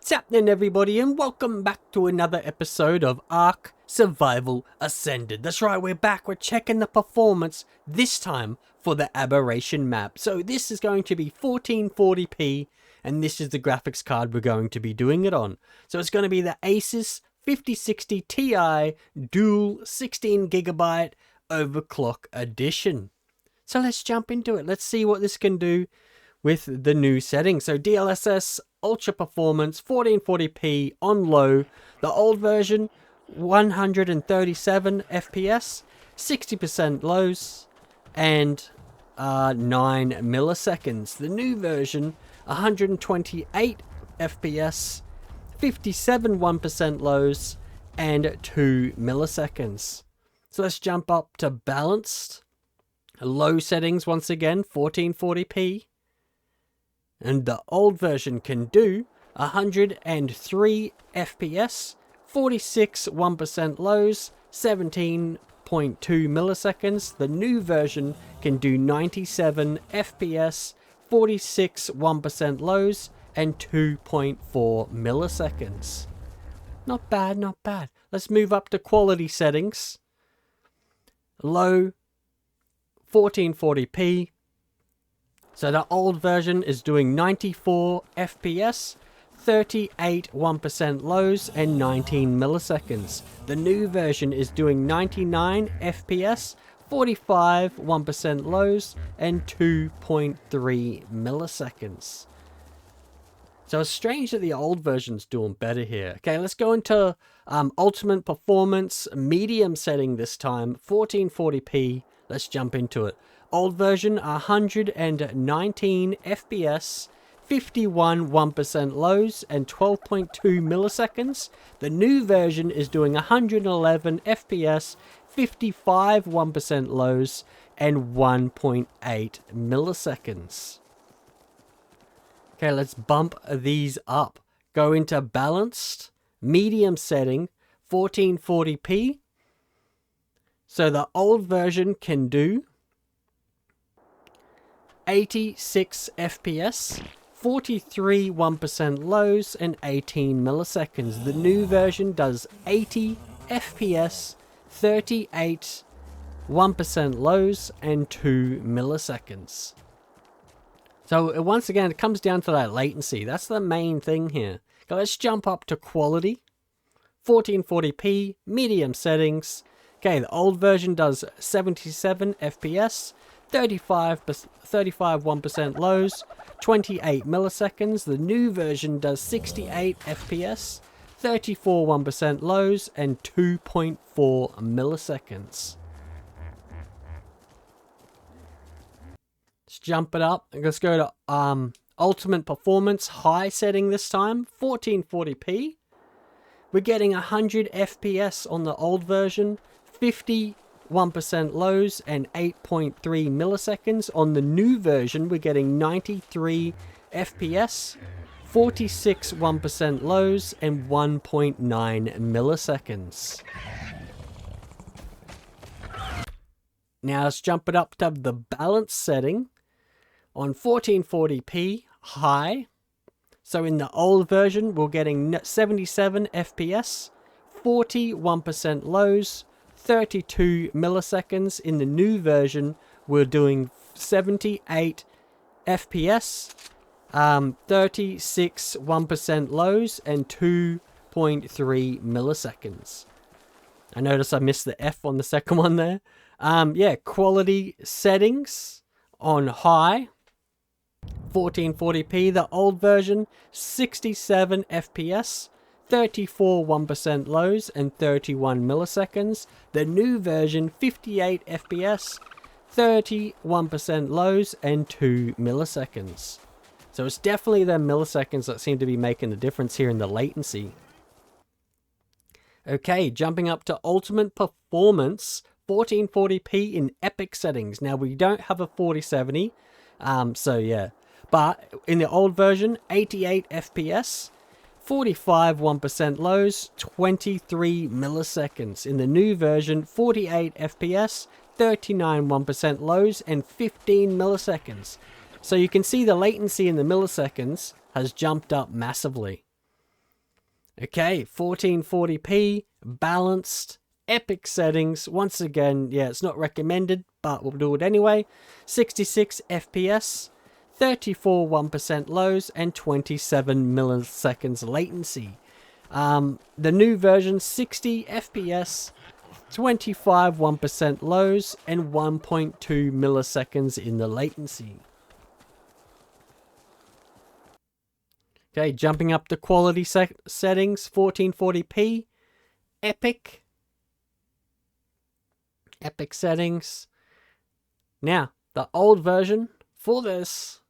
What's happening, everybody, and welcome back to another episode of Ark Survival Ascended. That's right, we're back. We're checking the performance, this time for the Aberration map. So this is going to be 1440p, and this is the graphics card we're going to be doing it on. So it's going to be the ASUS 5060 Ti Dual 16GB Overclock Edition. So let's jump into it. Let's see what this can do with the new settings. So DLSS Ultra Performance 1440p on low. The old version 137 FPS, 60% lows, and 9 milliseconds. The new version 128 FPS, 57 1% lows, and 2 milliseconds. So let's jump up to balanced. Low settings once again, 1440p. And the old version can do 103 FPS, 46 1% lows, 17.2 milliseconds. The new version can do 97 FPS, 46 1% lows, and 2.4 milliseconds. Not bad, not bad. Let's move up to quality settings. Low, 1440p. So the old version is doing 94 FPS, 38 1% lows, and 19 milliseconds. The new version is doing 99 FPS, 45 1% lows, and 2.3 milliseconds. So it's strange that the old version's doing better here. Okay, let's go into ultimate performance, medium setting this time, 1440p. Let's jump into it. Old version 119 FPS, 51 1% lows, and 12.2 milliseconds. The new version is doing 111 FPS, 55 1% lows, and 1.8 milliseconds. Okay, let's bump these up. Go into balanced, medium setting, 1440p. So the old version can do 86 FPS, 43 1% lows, and 18 milliseconds. The new version does 80 FPS, 38 1% lows, and 2 milliseconds. So once again, it comes down to that latency. That's the main thing here. Okay, let's jump up to quality. 1440p, medium settings. Okay, the old version does 77 FPS, 35 1% lows, 28 milliseconds. The new version does 68 FPS, 34 1% lows, and 2.4 milliseconds. Let's jump it up. Let's go to ultimate performance, high setting this time, 1440p. We're getting 100 FPS on the old version, 50 1% lows, and 8.3 milliseconds. On the new version, we're getting 93 FPS, 46 1% lows, and 1.9 milliseconds. Now let's jump it up to the balance setting on 1440p high. So in the old version, we're getting 77 FPS, 41% lows, 32 milliseconds. In the new version, we're doing 78 FPS, 36 1% lows, and 2.3 milliseconds. I noticed I missed the F on the second one there. Yeah, quality settings on high, 1440p. The old version, 67 FPS, 34 1% lows, and 31 milliseconds. The new version, 58 FPS, 31% lows, and 2 milliseconds. So it's definitely the milliseconds that seem to be making the difference here in the latency. Okay, jumping up to ultimate performance, 1440p in epic settings. Now we don't have a 4070, so yeah. But in the old version, 88 FPS, 45 1% lows, 23 milliseconds. In the new version, 48 FPS, 39 1% lows, and 15 milliseconds. So you can see the latency in the milliseconds has jumped up massively. Okay, 1440p, balanced, epic settings. Once again, yeah, it's not recommended, but we'll do it anyway. 66 FPS, 34 1% lows, and 27 milliseconds latency. The new version, 60 FPS, 25 1% lows, and 1.2 milliseconds in the latency. Okay, jumping up the quality settings, 1440p, epic settings. Now, the old version for this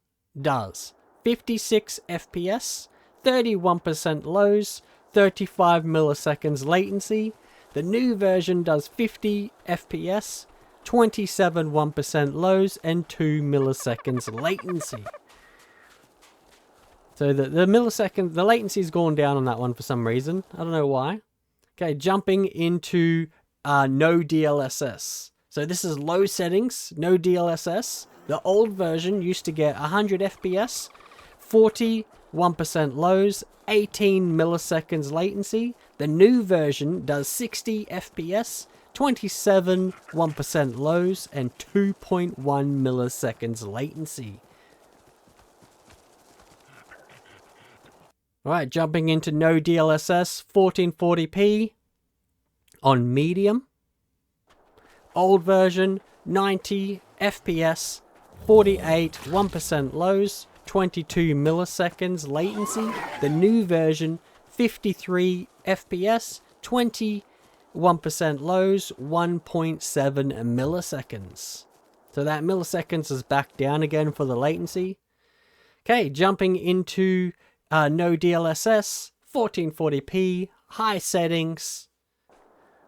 does 56 FPS, 31% lows, 35 milliseconds latency. The new version does 50 FPS, 27 1% lows, and 2 milliseconds latency. So the latency's gone down on that one for some reason. I don't know why. Okay, jumping into no DLSS. So this is low settings, no DLSS. The old version used to get 100 FPS, 41% lows, 18 milliseconds latency. The new version does 60 FPS, 27 1% lows, and 2.1 milliseconds latency. Alright, jumping into no DLSS, 1440p on medium. Old version, 90 FPS, 48 1% lows, 22 milliseconds latency. The new version, 53 FPS, 21% lows, 1.7 milliseconds. So that milliseconds is back down again for the latency. Okay, jumping into no DLSS, 1440p, high settings.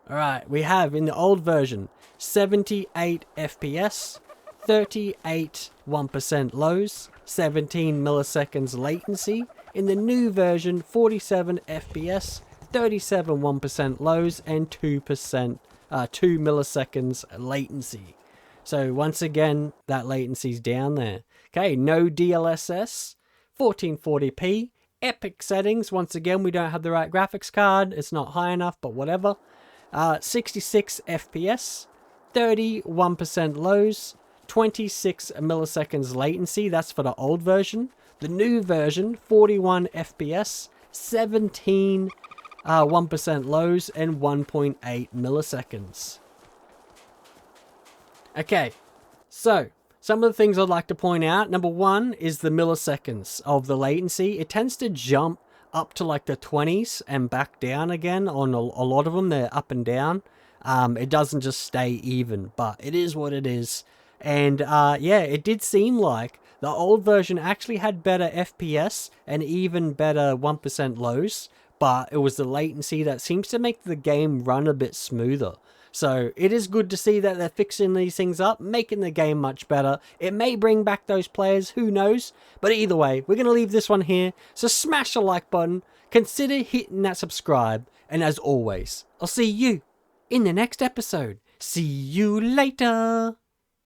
Alright, we have in the old version 78 FPS, 38 1% lows, 17 milliseconds latency. In the new version, 47 FPS, 37 1% lows, and 2 milliseconds latency. So once again, that latency's down there. Okay, no DLSS, 1440p, epic settings. Once again, we don't have the right graphics card. It's not high enough, but whatever. 66 FPS, 31% lows, 26 milliseconds latency. That's for the old version. The new version, 41 FPS, 17 1% lows, and 1.8 milliseconds. Okay, so some of the things I'd like to point out. Number one is the milliseconds of the latency. It tends to jump up to like the 20s and back down again on a lot of them. They're up and down. It doesn't just stay even, but it is what it is. And yeah, it did seem like the old version actually had better FPS and even better 1% lows, but it was the latency that seems to make the game run a bit smoother. So it is good to see that they're fixing these things up, making the game much better. It may bring back those players, who knows? But either way, we're going to leave this one here. So smash the like button, consider hitting that subscribe, and as always, I'll see you in the next episode. See you later!